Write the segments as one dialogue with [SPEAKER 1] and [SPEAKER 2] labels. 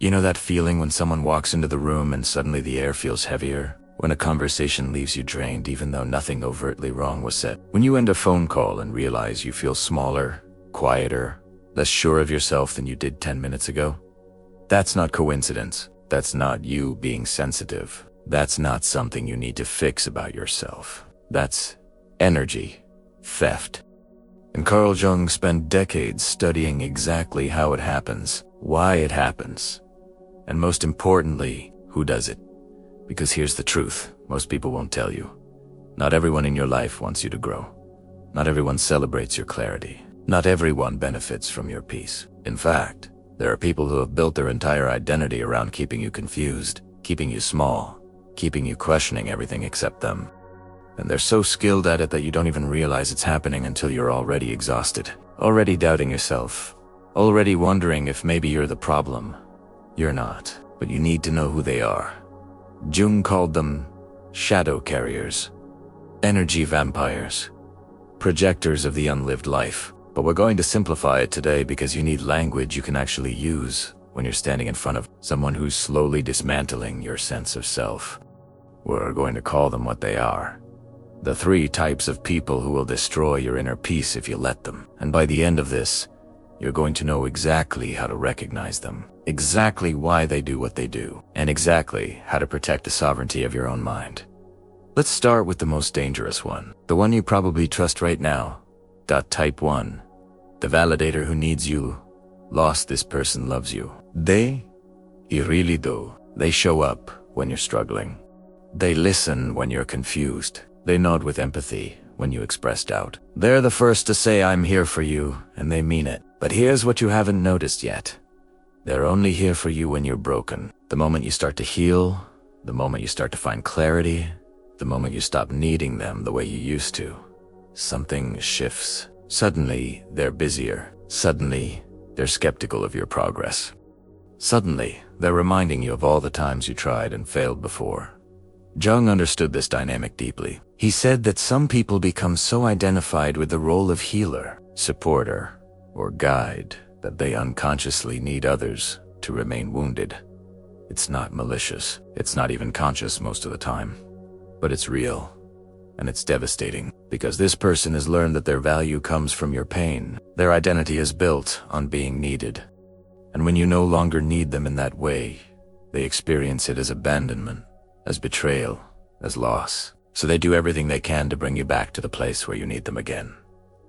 [SPEAKER 1] You know that feeling when someone walks into the room and suddenly the air feels heavier? When a conversation leaves you drained even though nothing overtly wrong was said? When you end a phone call and realize you feel smaller, quieter, less sure of yourself than you did 10 minutes ago? That's not coincidence. That's not you being sensitive. That's not something you need to fix about yourself. That's energy theft. And Carl Jung spent decades studying exactly how it happens, why it happens, and most importantly, who does it. Because here's the truth, most people won't tell you. Not everyone in your life wants you to grow. Not everyone celebrates your clarity. Not everyone benefits from your peace. In fact, there are people who have built their entire identity around keeping you confused, keeping you small, keeping you questioning everything except them. And they're so skilled at it that you don't even realize it's happening until you're already exhausted, already doubting yourself, already wondering if maybe you're the problem. You're not, but you need to know who they are. Jung called them shadow carriers, energy vampires, projectors of the unlived life. But we're going to simplify it today because you need language you can actually use when you're standing in front of someone who's slowly dismantling your sense of self. We're going to call them what they are. The 3 types of people who will destroy your inner peace if you let them. And by the end of this, you're going to know exactly how to recognize them, exactly why they do what they do, and exactly how to protect the sovereignty of your own mind. Let's start with the most dangerous one, the one you probably trust right now. Type 1. The validator who needs you. Lost. This person loves you. They really do. They show up when you're struggling. They listen when you're confused. They nod with empathy when you express doubt. They're the first to say, "I'm here for you," and they mean it. But here's what you haven't noticed yet. They're only here for you when you're broken. The moment you start to heal, the moment you start to find clarity, the moment you stop needing them the way you used to, something shifts. Suddenly, they're busier. Suddenly, they're skeptical of your progress. Suddenly, they're reminding you of all the times you tried and failed before. Jung understood this dynamic deeply. He said that some people become so identified with the role of healer, supporter, or guide that they unconsciously need others to remain wounded. It's not malicious. It's not even conscious most of the time. But it's real. And it's devastating, because this person has learned that their value comes from your pain. Their identity is built on being needed. And when you no longer need them in that way, they experience it as abandonment, as betrayal, as loss. So they do everything they can to bring you back to the place where you need them again.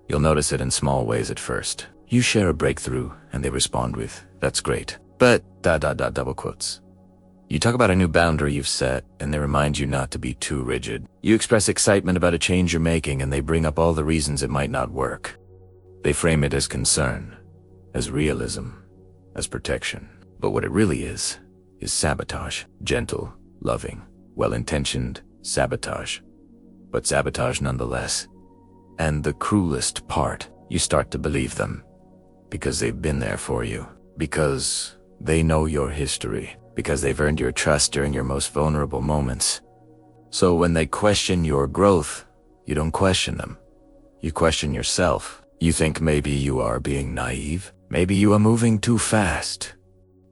[SPEAKER 1] You'll notice it in small ways at first. You share a breakthrough, and they respond with, "That's great, but ... double quotes. You talk about a new boundary you've set, and they remind you not to be too rigid. You express excitement about a change you're making, and they bring up all the reasons it might not work. They frame it as concern, as realism, as protection. But what it really is sabotage. Gentle, loving, well-intentioned sabotage. But sabotage nonetheless. And the cruelest part, you start to believe them. Because they've been there for you. Because they know your history. Because they've earned your trust during your most vulnerable moments. So when they question your growth, you don't question them. You question yourself. You think maybe you are being naive. Maybe you are moving too fast.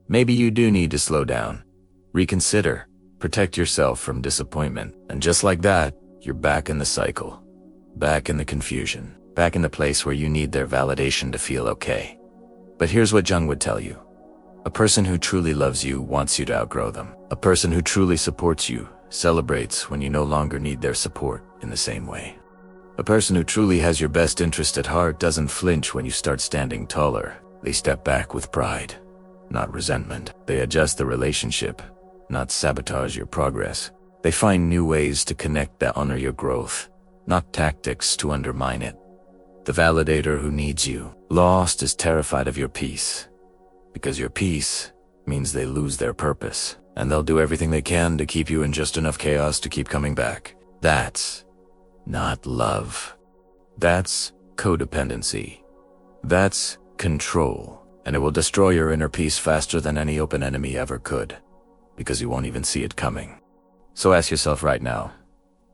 [SPEAKER 1] Maybe you do need to slow down. Reconsider. Protect yourself from disappointment. And just like that, you're back in the cycle. Back in the confusion. Back in the place where you need their validation to feel okay. But here's what Jung would tell you. A person who truly loves you wants you to outgrow them. A person who truly supports you celebrates when you no longer need their support in the same way. A person who truly has your best interest at heart doesn't flinch when you start standing taller. They step back with pride, not resentment. They adjust the relationship, not sabotage your progress. They find new ways to connect that honor your growth, not tactics to undermine it. The validator who needs you, lost, is terrified of your peace. Because your peace means they lose their purpose, and they'll do everything they can to keep you in just enough chaos to keep coming back. That's not love. That's codependency. That's control, and it will destroy your inner peace faster than any open enemy ever could, because you won't even see it coming. So ask yourself right now,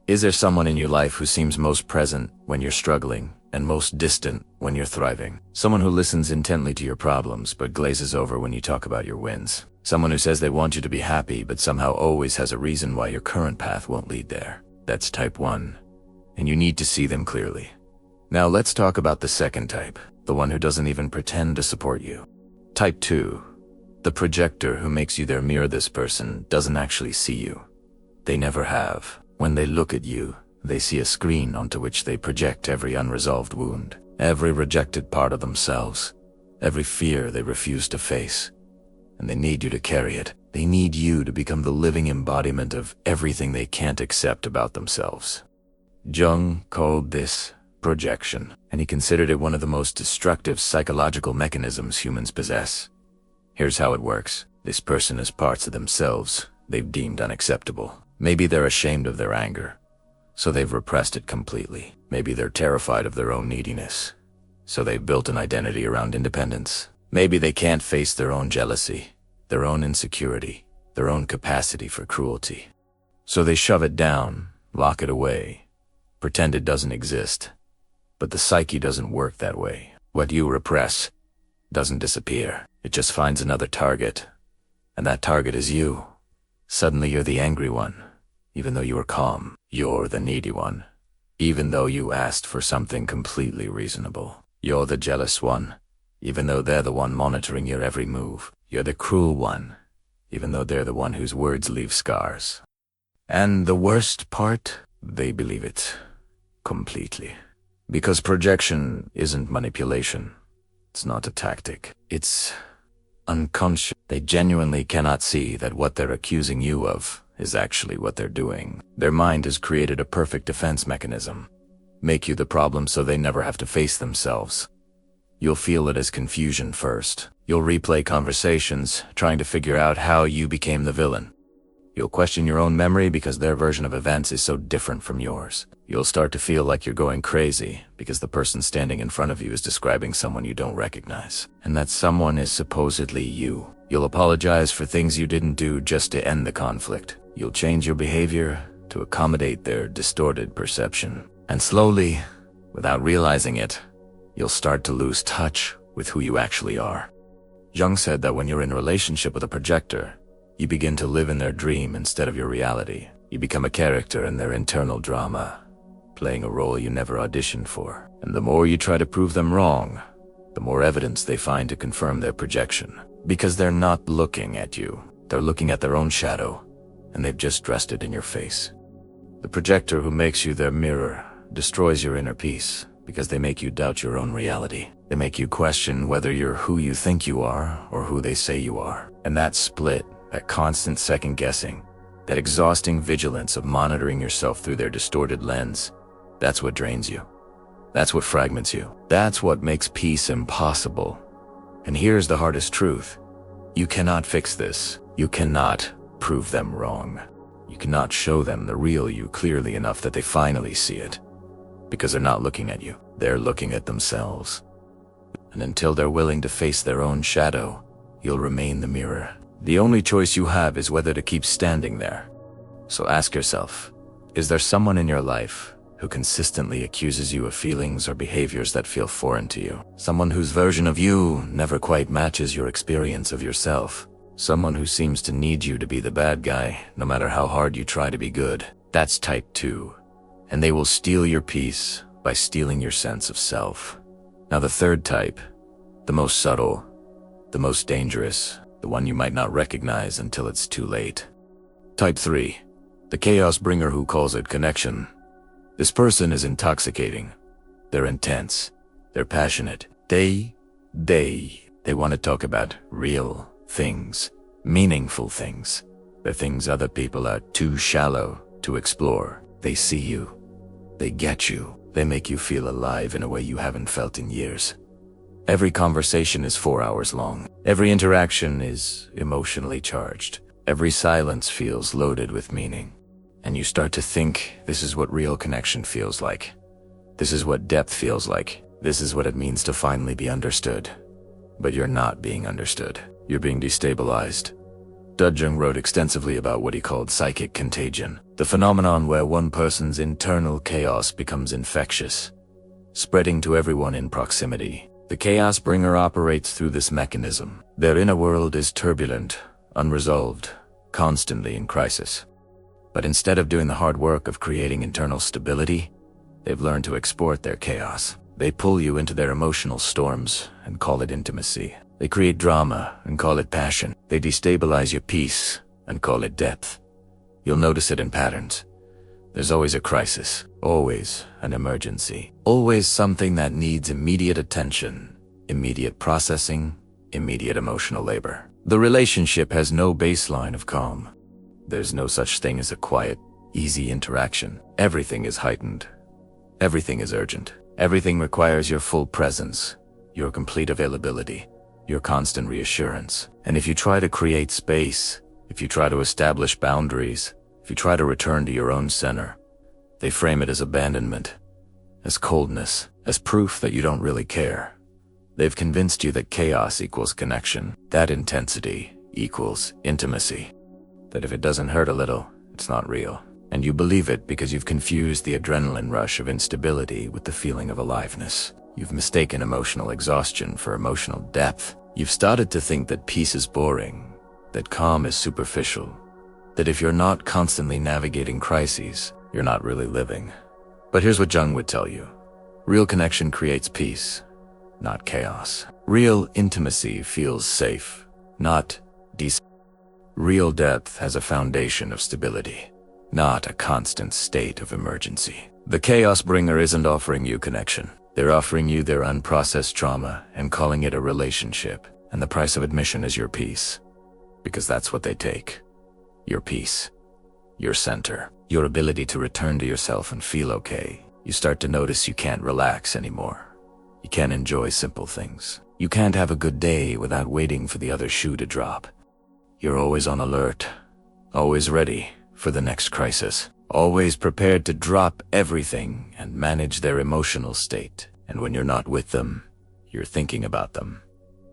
[SPEAKER 1] is there someone in your life who seems most present when you're struggling, and most distant when you're thriving? Someone who listens intently to your problems but glazes over when you talk about your wins. Someone who says they want you to be happy but somehow always has a reason why your current path won't lead there. That's type 1, and you need to see them clearly. Now let's talk about the second type, the one who doesn't even pretend to support you. Type 2, the projector who makes you their mirror. This person doesn't actually see you. They never have. When they look at you, they see a screen onto which they project every unresolved wound, every rejected part of themselves, every fear they refuse to face. And they need you to carry it. They need you to become the living embodiment of everything they can't accept about themselves. Jung called this projection, and he considered it one of the most destructive psychological mechanisms humans possess. Here's how it works. This person has parts of themselves they've deemed unacceptable. Maybe they're ashamed of their anger, so they've repressed it completely. Maybe they're terrified of their own neediness, so they've built an identity around independence. Maybe they can't face their own jealousy, their own insecurity, their own capacity for cruelty. So they shove it down, lock it away, pretend it doesn't exist. But the psyche doesn't work that way. What you repress doesn't disappear. It just finds another target, and that target is you. Suddenly you're the angry one, even though you were calm. You're the needy one, even though you asked for something completely reasonable. You're the jealous one, even though they're the one monitoring your every move. You're the cruel one, even though they're the one whose words leave scars. And the worst part, they believe it completely. Because projection isn't manipulation. It's not a tactic. It's unconscious. They genuinely cannot see that what they're accusing you of is actually what they're doing. Their mind has created a perfect defense mechanism. Make you the problem so they never have to face themselves. You'll feel it as confusion first. You'll replay conversations, trying to figure out how you became the villain. You'll question your own memory because their version of events is so different from yours. You'll start to feel like you're going crazy because the person standing in front of you is describing someone you don't recognize. And that someone is supposedly you. You'll apologize for things you didn't do just to end the conflict. You'll change your behavior to accommodate their distorted perception. And slowly, without realizing it, you'll start to lose touch with who you actually are. Jung said that when you're in a relationship with a projector, you begin to live in their dream instead of your reality. You become a character in their internal drama, playing a role you never auditioned for. And the more you try to prove them wrong, the more evidence they find to confirm their projection. Because they're not looking at you. They're looking at their own shadow, and they've just dressed it in your face. The projector who makes you their mirror destroys your inner peace because they make you doubt your own reality. They make you question whether you're who you think you are or who they say you are. And that split, that constant second-guessing, that exhausting vigilance of monitoring yourself through their distorted lens, that's what drains you. That's what fragments you. That's what makes peace impossible. And here's the hardest truth. You cannot fix this. You cannot prove them wrong. You cannot show them the real you clearly enough that they finally see it. Because they're not looking at you. They're looking at themselves. And until they're willing to face their own shadow, you'll remain the mirror. The only choice you have is whether to keep standing there. So ask yourself, is there someone in your life who consistently accuses you of feelings or behaviors that feel foreign to you? Someone whose version of you never quite matches your experience of yourself? Someone who seems to need you to be the bad guy, no matter how hard you try to be good? That's type 2. And they will steal your peace by stealing your sense of self. Now the third type, the most subtle, the most dangerous, the one you might not recognize until it's too late. Type 3, the chaos bringer who calls it connection. This person is intoxicating. They're intense. They're passionate. They want to talk about real things, meaningful things, the things other people are too shallow to explore. They see you. They get you. They make you feel alive in a way you haven't felt in years. Every conversation is 4 hours long. Every interaction is emotionally charged. Every silence feels loaded with meaning. And you start to think this is what real connection feels like. This is what depth feels like. This is what it means to finally be understood. But you're not being understood. You're being destabilized. Jung wrote extensively about what he called psychic contagion, the phenomenon where one person's internal chaos becomes infectious, spreading to everyone in proximity. The chaos bringer operates through this mechanism. Their inner world is turbulent, unresolved, constantly in crisis. But instead of doing the hard work of creating internal stability, they've learned to export their chaos. They pull you into their emotional storms and call it intimacy. They create drama and call it passion. They destabilize your peace and call it depth. You'll notice it in patterns. There's always a crisis, always an emergency, always something that needs immediate attention, immediate processing, immediate emotional labor. The relationship has no baseline of calm. There's no such thing as a quiet, easy interaction. Everything is heightened. Everything is urgent. Everything requires your full presence, your complete availability, your constant reassurance. And if you try to create space, if you try to establish boundaries, if you try to return to your own center, they frame it as abandonment, as coldness, as proof that you don't really care. They've convinced you that chaos equals connection, that intensity equals intimacy, that if it doesn't hurt a little, it's not real. And you believe it because you've confused the adrenaline rush of instability with the feeling of aliveness. You've mistaken emotional exhaustion for emotional depth. You've started to think that peace is boring, that calm is superficial, that if you're not constantly navigating crises, you're not really living. But here's what Jung would tell you. Real connection creates peace, not chaos. Real intimacy feels safe, not Real depth has a foundation of stability, not a constant state of emergency. The chaos bringer isn't offering you connection. They're offering you their unprocessed trauma and calling it a relationship. And the price of admission is your peace. Because that's what they take. Your peace. Your center. Your ability to return to yourself and feel okay. You start to notice you can't relax anymore. You can't enjoy simple things. You can't have a good day without waiting for the other shoe to drop. You're always on alert. Always ready for the next crisis. Always prepared to drop everything and manage their emotional state. And when you're not with them, you're thinking about them,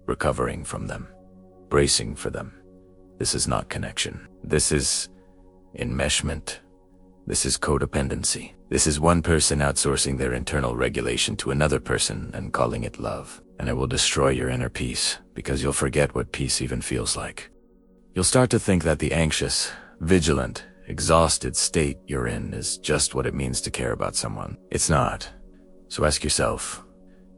[SPEAKER 1] recovering from them, bracing for them. This is not connection. This is enmeshment. This is codependency. This is one person outsourcing their internal regulation to another person and calling it love. And it will destroy your inner peace because you'll forget what peace even feels like. You'll start to think that the anxious, vigilant, exhausted state you're in is just what it means to care about someone. It's not. So ask yourself,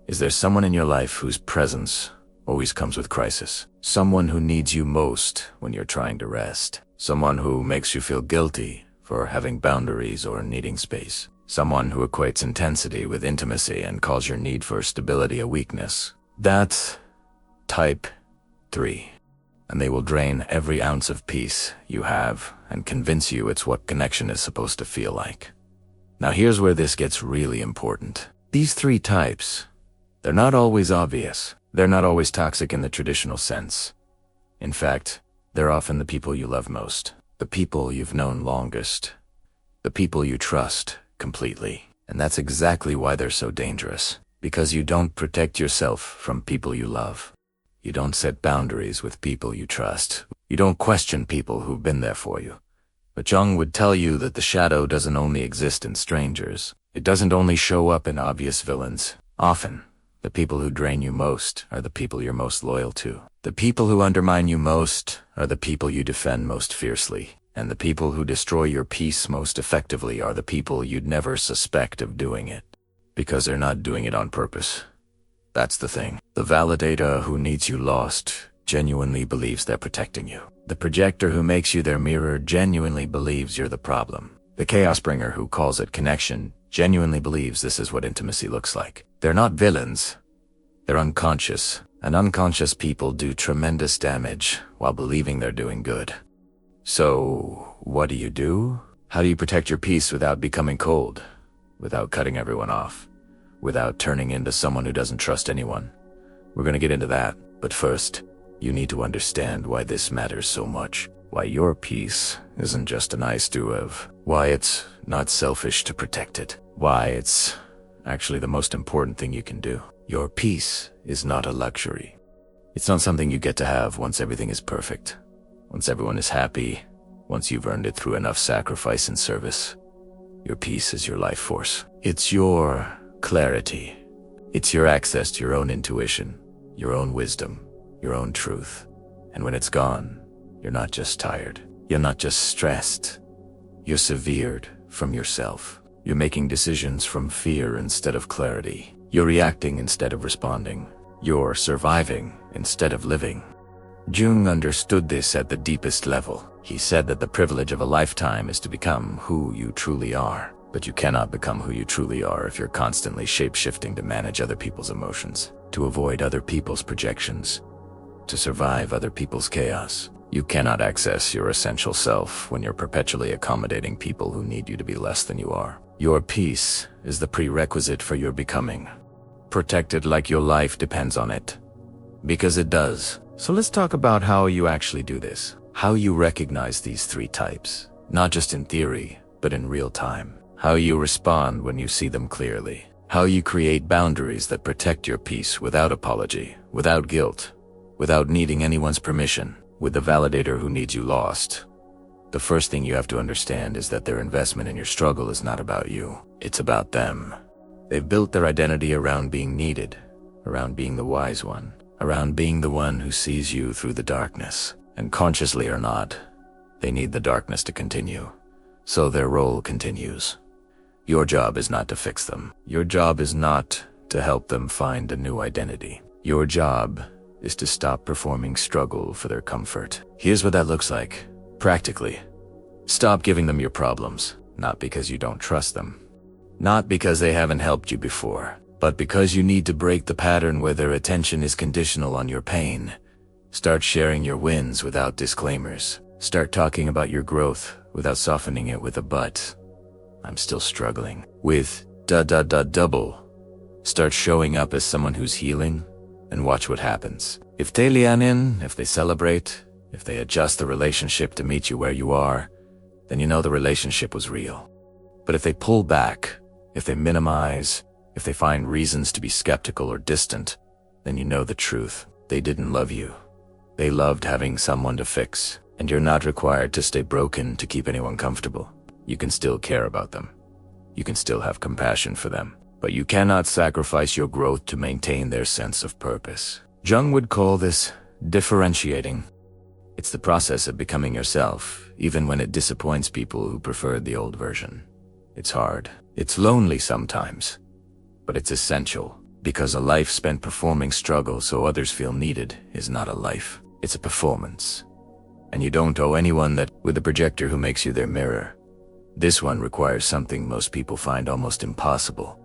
[SPEAKER 1] is there someone in your life whose presence always comes with crisis? Someone who needs you most when you're trying to rest? Someone who makes you feel guilty for having boundaries or needing space? Someone who equates intensity with intimacy and calls your need for stability a weakness? That's type 3. And they will drain every ounce of peace you have and convince you it's what connection is supposed to feel like. Now here's where this gets really important. These 3 types, they're not always obvious. They're not always toxic in the traditional sense. In fact, they're often the people you love most, the people you've known longest, the people you trust completely. And that's exactly why they're so dangerous. Because you don't protect yourself from people you love. You don't set boundaries with people you trust. You don't question people who've been there for you. But Jung would tell you that the shadow doesn't only exist in strangers. It doesn't only show up in obvious villains. Often, the people who drain you most are the people you're most loyal to. The people who undermine you most are the people you defend most fiercely. And the people who destroy your peace most effectively are the people you'd never suspect of doing it. Because they're not doing it on purpose. That's the thing. The validator who needs you lost genuinely believes they're protecting you. The projector who makes you their mirror genuinely believes you're the problem. The chaos bringer who calls it connection genuinely believes this is what intimacy looks like. They're not villains. They're unconscious. And unconscious people do tremendous damage while believing they're doing good. So, what do? How do you protect your peace without becoming cold? Without cutting everyone off? Without turning into someone who doesn't trust anyone? We're gonna get into that, but first, you need to understand why this matters so much. Why your peace isn't just a nice to have. Why it's not selfish to protect it. Why it's actually the most important thing you can do. Your peace is not a luxury. It's not something you get to have once everything is perfect. Once everyone is happy. Once you've earned it through enough sacrifice and service. Your peace is your life force. It's your clarity. It's your access to your own intuition, your own wisdom, your own truth. And when it's gone, You're not just tired. You're not just stressed. You're severed from yourself. You're making decisions from fear instead of clarity. You're reacting instead of responding. You're surviving instead of living. Jung understood this at the deepest level. He said that the privilege of a lifetime is to become who you truly are. But you cannot become who you truly are if you're constantly shape-shifting to manage other people's emotions, to avoid other people's projections, to survive other people's chaos. You cannot access your essential self when you're perpetually accommodating people who need you to be less than you are. Your peace is the prerequisite for your becoming. Protect it like your life depends on it. Because it does. So let's talk about how you actually do this. How you recognize these three types. Not just in theory, but in real time. How you respond when you see them clearly. How you create boundaries that protect your peace without apology, without guilt, without needing anyone's permission, with the validator who needs you lost. The first thing you have to understand is that their investment in your struggle is not about you. It's about them. They've built their identity around being needed, around being the wise one, around being the one who sees you through the darkness. And consciously or not, they need the darkness to continue. So their role continues. Your job is not to fix them. Your job is not to help them find a new identity. Your job is to stop performing struggle for their comfort. Here's what that looks like, practically. Stop giving them your problems, not because you don't trust them. Not because they haven't helped you before, but because you need to break the pattern where their attention is conditional on your pain. Start sharing your wins without disclaimers. Start talking about your growth without softening it with a but. I'm still struggling. With double. Start showing up as someone who's healing and watch what happens. If they lean in, if they celebrate, if they adjust the relationship to meet you where you are, then you know the relationship was real. But if they pull back, if they minimize, if they find reasons to be skeptical or distant, then you know the truth. They didn't love you. They loved having someone to fix, and you're not required to stay broken to keep anyone comfortable. You can still care about them. You can still have compassion for them, but you cannot sacrifice your growth to maintain their sense of purpose. Jung would call this differentiating. It's the process of becoming yourself, even when it disappoints people who preferred the old version. It's hard. It's lonely sometimes, but it's essential, because a life spent performing struggle so others feel needed is not a life. It's a performance. And you don't owe anyone that with a projector who makes you their mirror. This one requires something most people find almost impossible.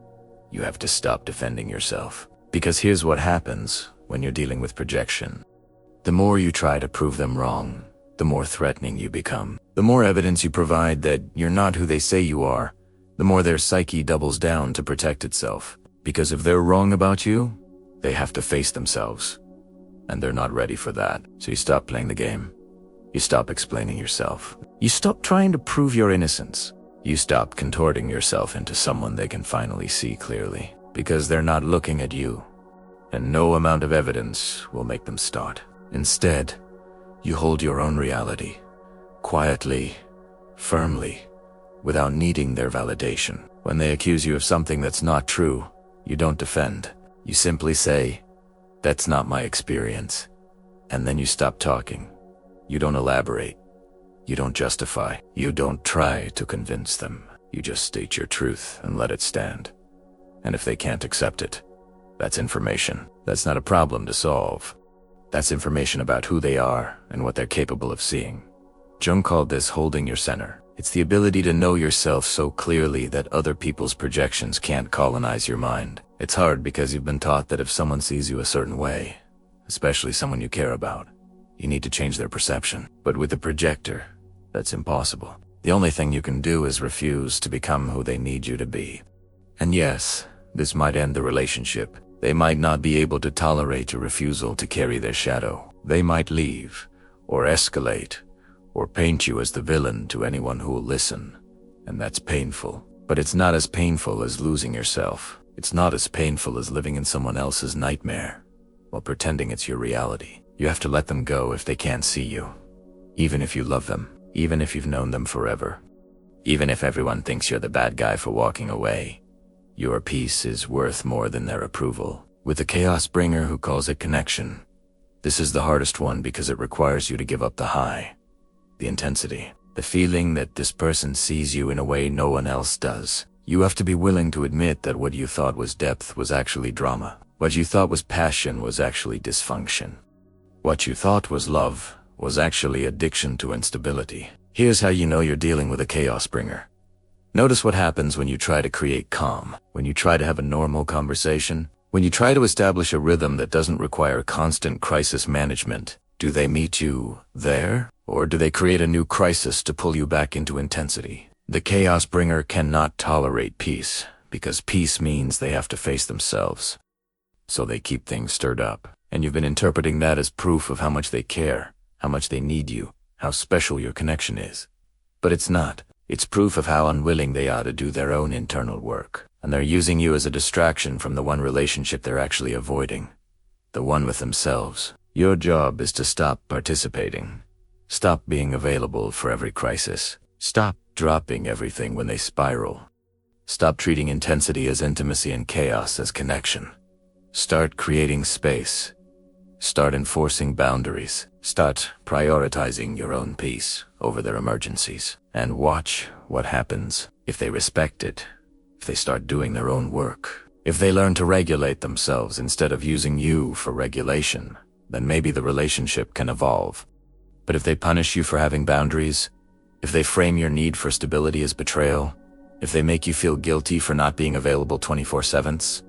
[SPEAKER 1] You have to stop defending yourself. Because here's what happens when you're dealing with projection. The more you try to prove them wrong, the more threatening you become. The more evidence you provide that you're not who they say you are, the more their psyche doubles down to protect itself. Because if they're wrong about you, they have to face themselves. And they're not ready for that. So you stop playing the game. You stop explaining yourself. You stop trying to prove your innocence. You stop contorting yourself into someone they can finally see clearly. Because they're not looking at you. And no amount of evidence will make them start. Instead, you hold your own reality. Quietly, firmly, without needing their validation. When they accuse you of something that's not true, you don't defend. You simply say, "That's not my experience." And then you stop talking. You don't elaborate. You don't justify. You don't try to convince them. You just state your truth and let it stand. And if they can't accept it, that's information. That's not a problem to solve. That's information about who they are and what they're capable of seeing. Jung called this holding your center. It's the ability to know yourself so clearly that other people's projections can't colonize your mind. It's hard because you've been taught that if someone sees you a certain way, especially someone you care about, you need to change their perception. But with a projector, that's impossible. The only thing you can do is refuse to become who they need you to be. And yes, this might end the relationship. They might not be able to tolerate your refusal to carry their shadow. They might leave, or escalate, or paint you as the villain to anyone who will listen. And that's painful. But it's not as painful as losing yourself. It's not as painful as living in someone else's nightmare, while pretending it's your reality. You have to let them go if they can't see you. Even if you love them. Even if you've known them forever. Even if everyone thinks you're the bad guy for walking away. Your peace is worth more than their approval. With the chaos bringer who calls it connection, This is the hardest one because it requires you to give up the high, the intensity, the feeling that this person sees you in a way no one else does. You have to be willing to admit that what you thought was depth was actually drama. What you thought was passion was actually dysfunction. What you thought was love was actually addiction to instability. Here's how you know you're dealing with a chaos bringer. Notice what happens when you try to create calm, when you try to have a normal conversation, when you try to establish a rhythm that doesn't require constant crisis management. Do they meet you there, or do they create a new crisis to pull you back into intensity? The chaos bringer cannot tolerate peace, because peace means they have to face themselves. So they keep things stirred up, and you've been interpreting that as proof of how much they care, how much they need you, how special your connection is. But it's not. It's proof of how unwilling they are to do their own internal work, and they're using you as a distraction from the one relationship they're actually avoiding, the one with themselves. Your job is to stop participating. Stop being available for every crisis. Stop dropping everything when they spiral. Stop treating intensity as intimacy and chaos as connection. Start creating space. Start enforcing boundaries. Start prioritizing your own peace over their emergencies. And watch what happens if they respect it, if they start doing their own work, if they learn to regulate themselves instead of using you for regulation. Then maybe the relationship can evolve. But if they punish you for having boundaries, if they frame your need for stability as betrayal, if they make you feel guilty for not being available 24/7,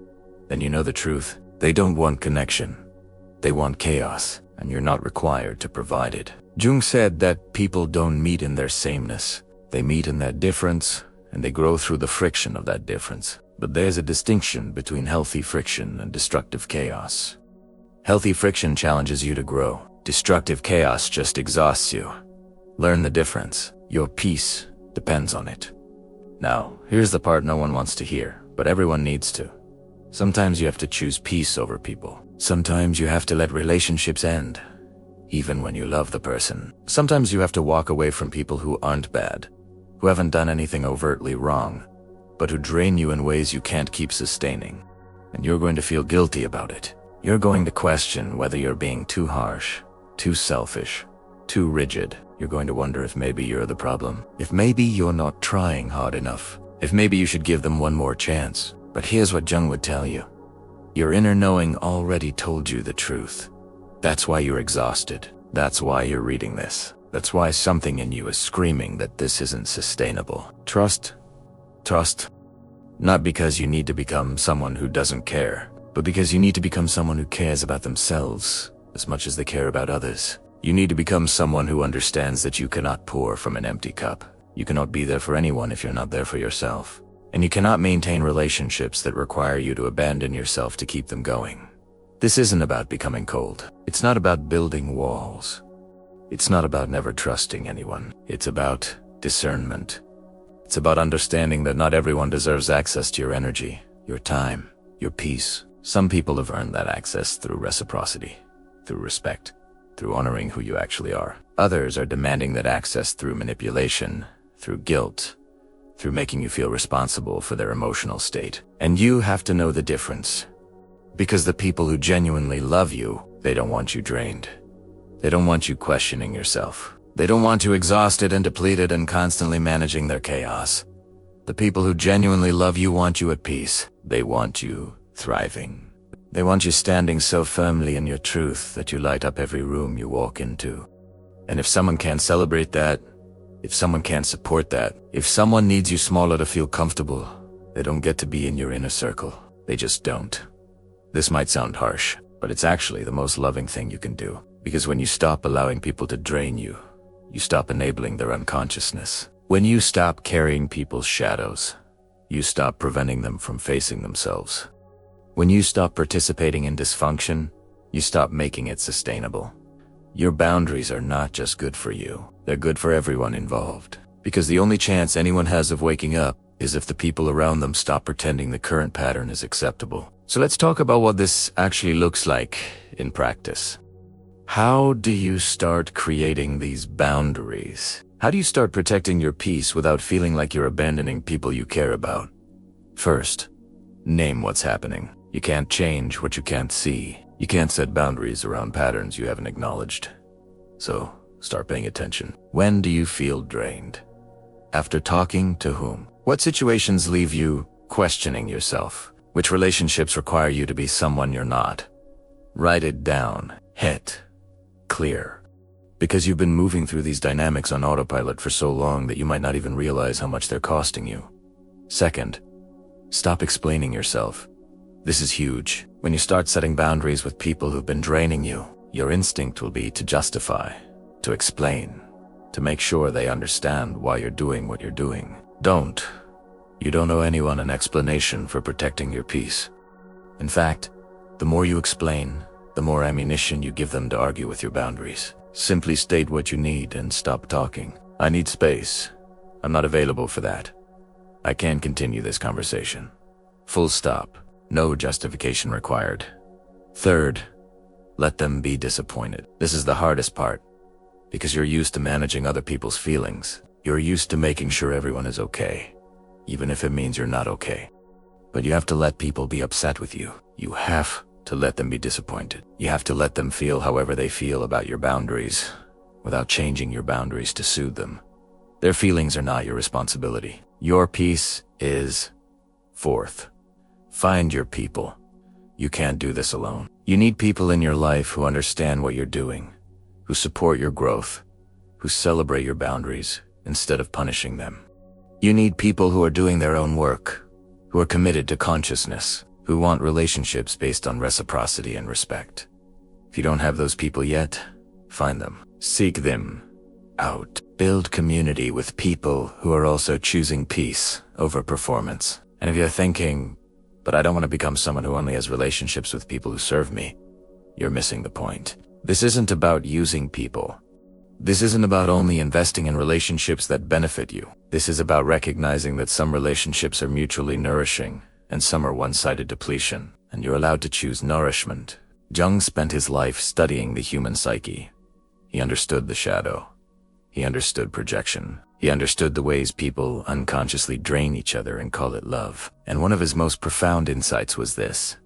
[SPEAKER 1] then you know the truth. They don't want connection. They want chaos, and you're not required to provide it. Jung said that people don't meet in their sameness. They meet in their difference, and they grow through the friction of that difference. But there's a distinction between healthy friction and destructive chaos. Healthy friction challenges you to grow. Destructive chaos just exhausts you. Learn the difference. Your peace depends on it. Now, here's the part no one wants to hear, but everyone needs to. Sometimes you have to choose peace over people. Sometimes you have to let relationships end, even when you love the person. Sometimes you have to walk away from people who aren't bad, who haven't done anything overtly wrong, but who drain you in ways you can't keep sustaining. And you're going to feel guilty about it. You're going to question whether you're being too harsh, too selfish, too rigid. You're going to wonder if maybe you're the problem, if maybe you're not trying hard enough, if maybe you should give them one more chance. But here's what Jung would tell you. Your inner knowing already told you the truth. That's why you're exhausted. That's why you're reading this. That's why something in you is screaming that this isn't sustainable. Trust. Not because you need to become someone who doesn't care, but because you need to become someone who cares about themselves as much as they care about others. You need to become someone who understands that you cannot pour from an empty cup. You cannot be there for anyone if you're not there for yourself. And you cannot maintain relationships that require you to abandon yourself to keep them going. This isn't about becoming cold. It's not about building walls. It's not about never trusting anyone. It's about discernment. It's about understanding that not everyone deserves access to your energy, your time, your peace. Some people have earned that access through reciprocity, through respect, through honoring who you actually are. Others are demanding that access through manipulation, through guilt, through making you feel responsible for their emotional state. And you have to know the difference. Because the people who genuinely love you, they don't want you drained. They don't want you questioning yourself. They don't want you exhausted and depleted and constantly managing their chaos. The people who genuinely love you want you at peace. They want you thriving. They want you standing so firmly in your truth that you light up every room you walk into. And if someone can't celebrate that, if someone can't support that, if someone needs you smaller to feel comfortable, they don't get to be in your inner circle. They just don't. This might sound harsh, but it's actually the most loving thing you can do. Because when you stop allowing people to drain you, you stop enabling their unconsciousness. When you stop carrying people's shadows, you stop preventing them from facing themselves. When you stop participating in dysfunction, you stop making it sustainable. Your boundaries are not just good for you, they're good for everyone involved. Because the only chance anyone has of waking up is if the people around them stop pretending the current pattern is acceptable. So let's talk about what this actually looks like in practice. How do you start creating these boundaries? How do you start protecting your peace without feeling like you're abandoning people you care about? First, name what's happening. You can't change what you can't see. You can't set boundaries around patterns you haven't acknowledged. So, start paying attention. When do you feel drained? After talking to whom? What situations leave you questioning yourself? Which relationships require you to be someone you're not? Write it down. Hit. Clear. Because you've been moving through these dynamics on autopilot for so long that you might not even realize how much they're costing you. Second, stop explaining yourself. This is huge. When you start setting boundaries with people who've been draining you, your instinct will be to justify, to explain, to make sure they understand why you're doing what you're doing. Don't. You don't owe anyone an explanation for protecting your peace. In fact, the more you explain, the more ammunition you give them to argue with your boundaries. Simply state what you need and stop talking. I need space. I'm not available for that. I can't continue this conversation. Full stop. No justification required. Third, let them be disappointed. This is the hardest part, because you're used to managing other people's feelings. You're used to making sure everyone is okay, even if it means you're not okay. But you have to let people be upset with you. You have to let them be disappointed. You have to let them feel however they feel about your boundaries, without changing your boundaries to soothe them. Their feelings are not your responsibility. Your peace is. Fourth, find your people. You can't do this alone. You need people in your life who understand what you're doing, who support your growth, who celebrate your boundaries instead of punishing them. You need people who are doing their own work, who are committed to consciousness, who want relationships based on reciprocity and respect. If you don't have those people yet, find them. Seek them out. Build community with people who are also choosing peace over performance. And if you're thinking, but I don't want to become someone who only has relationships with people who serve me, you're missing the point. This isn't about using people. This isn't about only investing in relationships that benefit you. This is about recognizing that some relationships are mutually nourishing and some are one-sided depletion, and you're allowed to choose nourishment. Jung spent his life studying the human psyche. He understood the shadow. He understood projection. He understood the ways people unconsciously drain each other and call it love. And one of his most profound insights was this: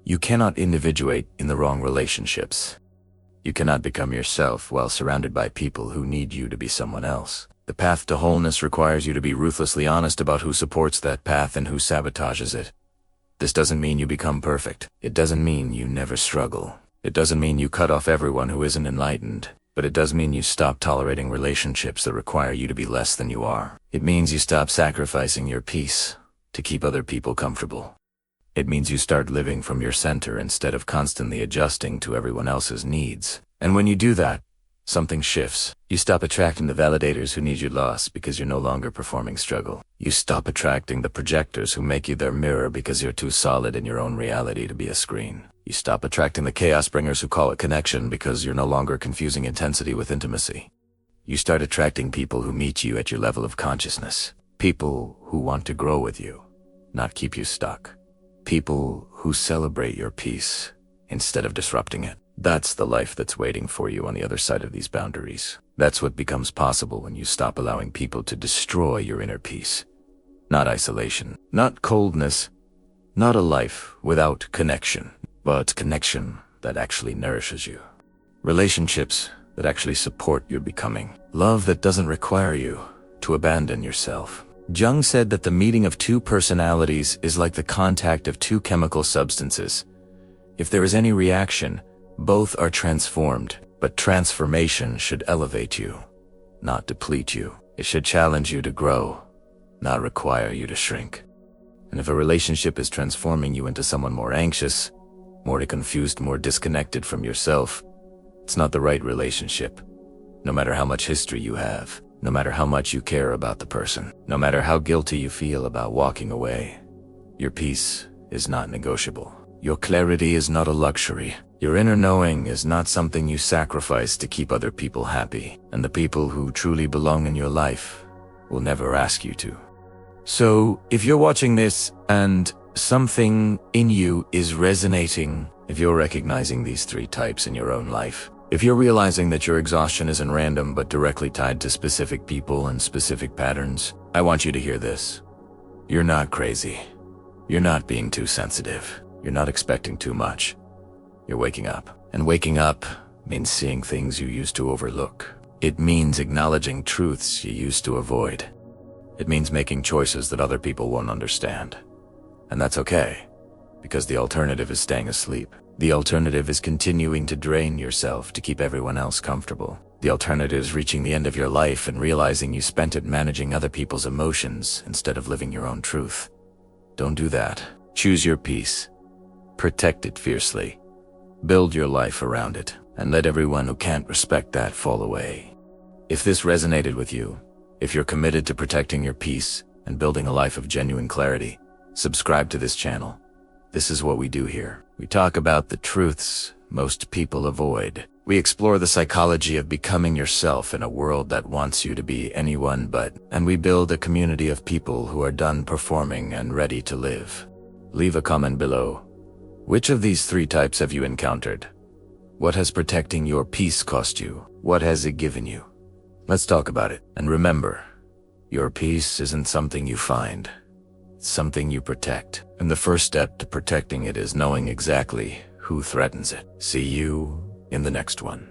[SPEAKER 1] you cannot individuate in the wrong relationships. You cannot become yourself while surrounded by people who need you to be someone else. The path to wholeness requires you to be ruthlessly honest about who supports that path and who sabotages it. This doesn't mean you become perfect. It doesn't mean you never struggle. It doesn't mean you cut off everyone who isn't enlightened. But it does mean you stop tolerating relationships that require you to be less than you are. It means you stop sacrificing your peace to keep other people comfortable. It means you start living from your center instead of constantly adjusting to everyone else's needs. And when you do that, something shifts. You stop attracting the validators who need you lost because you're no longer performing struggle. You stop attracting the projectors who make you their mirror because you're too solid in your own reality to be a screen. You stop attracting the chaos bringers who call it connection because you're no longer confusing intensity with intimacy. You start attracting people who meet you at your level of consciousness. People who want to grow with you, not keep you stuck. People who celebrate your peace instead of disrupting it. That's the life that's waiting for you on the other side of these boundaries. That's what becomes possible when you stop allowing people to destroy your inner peace. Not isolation, not coldness, not a life without connection, but connection that actually nourishes you. Relationships that actually support your becoming. Love that doesn't require you to abandon yourself. Jung said that the meeting of two personalities is like the contact of two chemical substances. If there is any reaction, both are transformed, but transformation should elevate you, not deplete you. It should challenge you to grow, not require you to shrink. And if a relationship is transforming you into someone more anxious, more confused, more disconnected from yourself, it's not the right relationship. No matter how much history you have, no matter how much you care about the person, no matter how guilty you feel about walking away, your peace is not negotiable. Your clarity is not a luxury. Your inner knowing is not something you sacrifice to keep other people happy, and the people who truly belong in your life will never ask you to. So, if you're watching this and something in you is resonating, if you're recognizing these three types in your own life, if you're realizing that your exhaustion isn't random but directly tied to specific people and specific patterns, I want you to hear this. You're not crazy. You're not being too sensitive. You're not expecting too much. You're waking up. And waking up means seeing things you used to overlook. It means acknowledging truths you used to avoid. It means making choices that other people won't understand. And that's okay, because the alternative is staying asleep. The alternative is continuing to drain yourself to keep everyone else comfortable. The alternative is reaching the end of your life and realizing you spent it managing other people's emotions instead of living your own truth. Don't do that. Choose your peace. Protect it fiercely. Build your life around it, and let everyone who can't respect that fall away. If this resonated with you, if you're committed to protecting your peace and building a life of genuine clarity, subscribe to this channel. This is what we do here. We talk about the truths most people avoid. We explore the psychology of becoming yourself in a world that wants you to be anyone but, and we build a community of people who are done performing and ready to live. Leave a comment below. Which of these 3 types have you encountered? What has protecting your peace cost you? What has it given you? Let's talk about it. And remember, your peace isn't something you find. It's something you protect. And the first step to protecting it is knowing exactly who threatens it. See you in the next one.